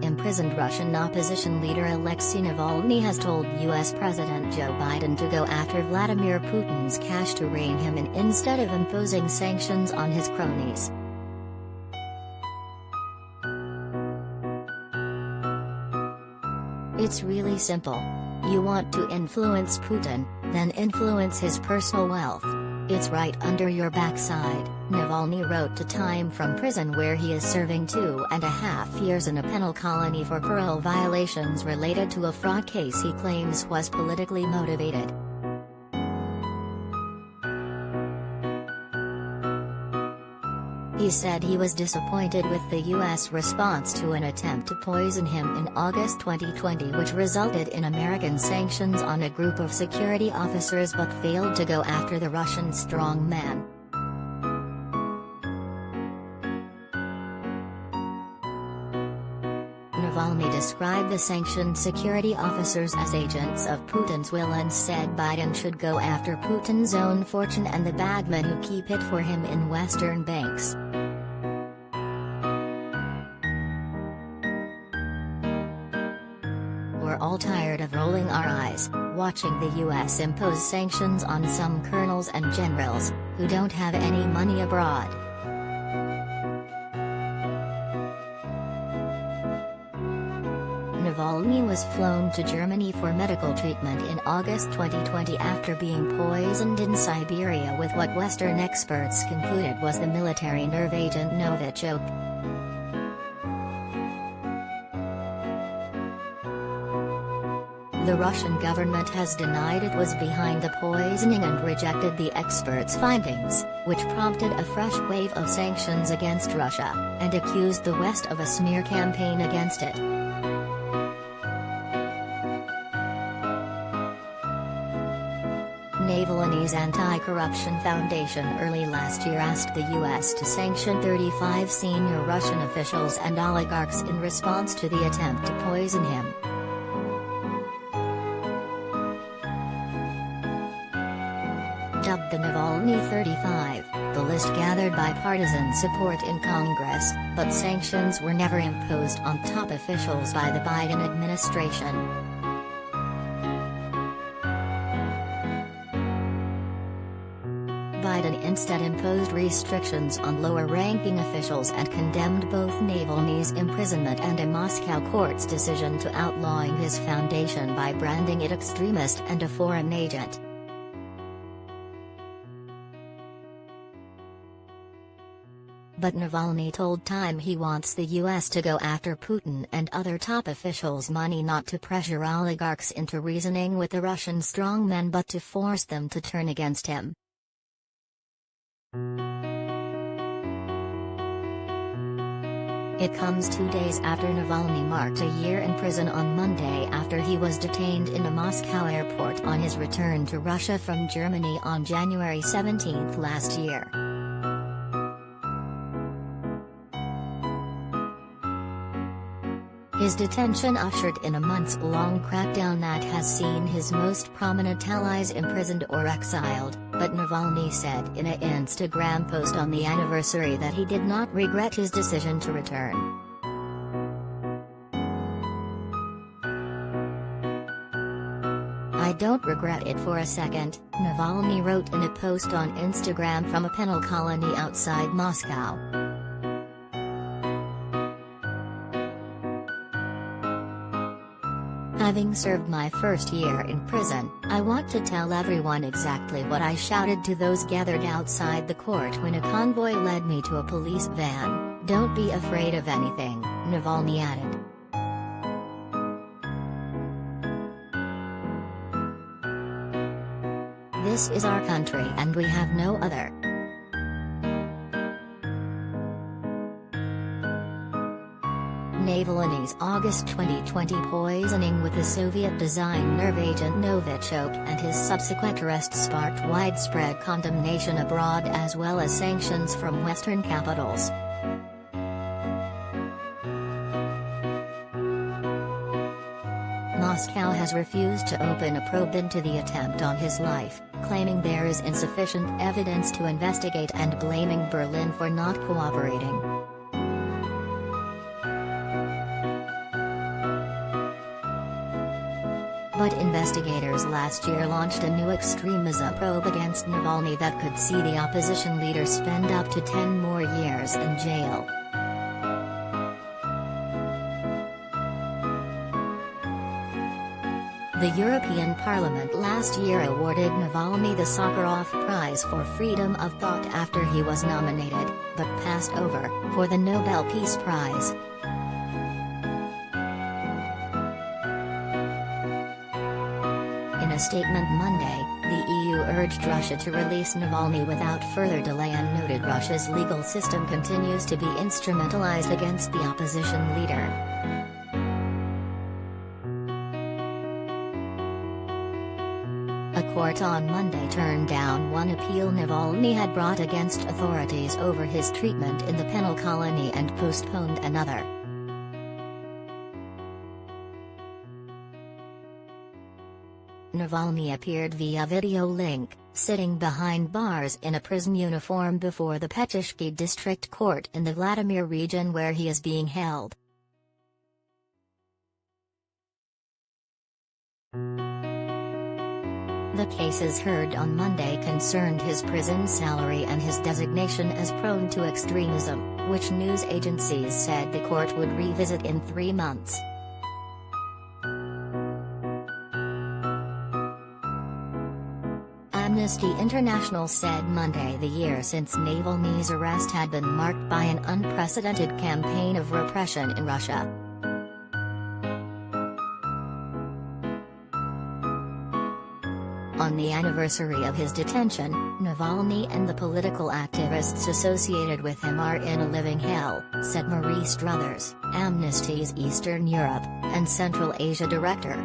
Imprisoned Russian opposition leader Alexei Navalny has told U.S. President Joe Biden to go after Vladimir Putin's cash to rein him in instead of imposing sanctions on his cronies. It's really simple. You want to influence Putin, then influence his personal wealth. It's right under your backside, Navalny wrote to Time from prison, where he is serving 2.5 years in a penal colony for parole violations related to a fraud case he claims was politically motivated. He said he was disappointed with the U.S. response to an attempt to poison him in August 2020, which resulted in American sanctions on a group of security officers but failed to go after the Russian strongman. Navalny described the sanctioned security officers as agents of Putin's will and said Biden should go after Putin's own fortune and the badmen who keep it for him in Western banks. We're all tired of rolling our eyes, watching the U.S. impose sanctions on some colonels and generals, who don't have any money abroad. Navalny was flown to Germany for medical treatment in August 2020 after being poisoned in Siberia with what Western experts concluded was the military nerve agent Novichok. The Russian government has denied it was behind the poisoning and rejected the experts' findings, which prompted a fresh wave of sanctions against Russia, and accused the West of a smear campaign against it. Navalny's Anti-Corruption Foundation early last year asked the U.S. to sanction 35 senior Russian officials and oligarchs in response to the attempt to poison him. Dubbed the Navalny 35, the list gathered bipartisan support in Congress, but sanctions were never imposed on top officials by the Biden administration. Biden instead imposed restrictions on lower-ranking officials and condemned both Navalny's imprisonment and a Moscow court's decision to outlawing his foundation by branding it extremist and a foreign agent. But Navalny told Time he wants the U.S. to go after Putin and other top officials' money, not to pressure oligarchs into reasoning with the Russian strongmen but to force them to turn against him. It comes 2 days after Navalny marked a year in prison on Monday after he was detained in a Moscow airport on his return to Russia from Germany on January 17 last year. His detention ushered in a months-long crackdown that has seen his most prominent allies imprisoned or exiled, but Navalny said in an Instagram post on the anniversary that he did not regret his decision to return. "I don't regret it for a second," Navalny wrote in a post on Instagram from a penal colony outside Moscow. "Having served my first year in prison, I want to tell everyone exactly what I shouted to those gathered outside the court when a convoy led me to a police van: don't be afraid of anything," Navalny added. "This is our country and we have no other." Navalny's August 2020 poisoning with the Soviet-designed nerve agent Novichok and his subsequent arrest sparked widespread condemnation abroad as well as sanctions from Western capitals. Moscow has refused to open a probe into the attempt on his life, claiming there is insufficient evidence to investigate and blaming Berlin for not cooperating. but investigators last year launched a new extremism probe against Navalny that could see the opposition leader spend up to 10 more years in jail. The European Parliament last year awarded Navalny the Sakharov Prize for Freedom of Thought after he was nominated, but passed over, for the Nobel Peace Prize. In a statement Monday, the EU urged Russia to release Navalny without further delay and noted Russia's legal system continues to be instrumentalized against the opposition leader. A court on Monday turned down one appeal Navalny had brought against authorities over his treatment in the penal colony and postponed another. Navalny appeared via video link, sitting behind bars in a prison uniform before the Pechishki District Court in the Vladimir region where he is being held. The cases heard on Monday concerned his prison salary and his designation as prone to extremism, which news agencies said the court would revisit in 3 months. Amnesty International said Monday the year since Navalny's arrest had been marked by an unprecedented campaign of repression in Russia. On the anniversary of his detention, Navalny and the political activists associated with him are in a living hell, said Marie Struthers, Amnesty's Eastern Europe and Central Asia director.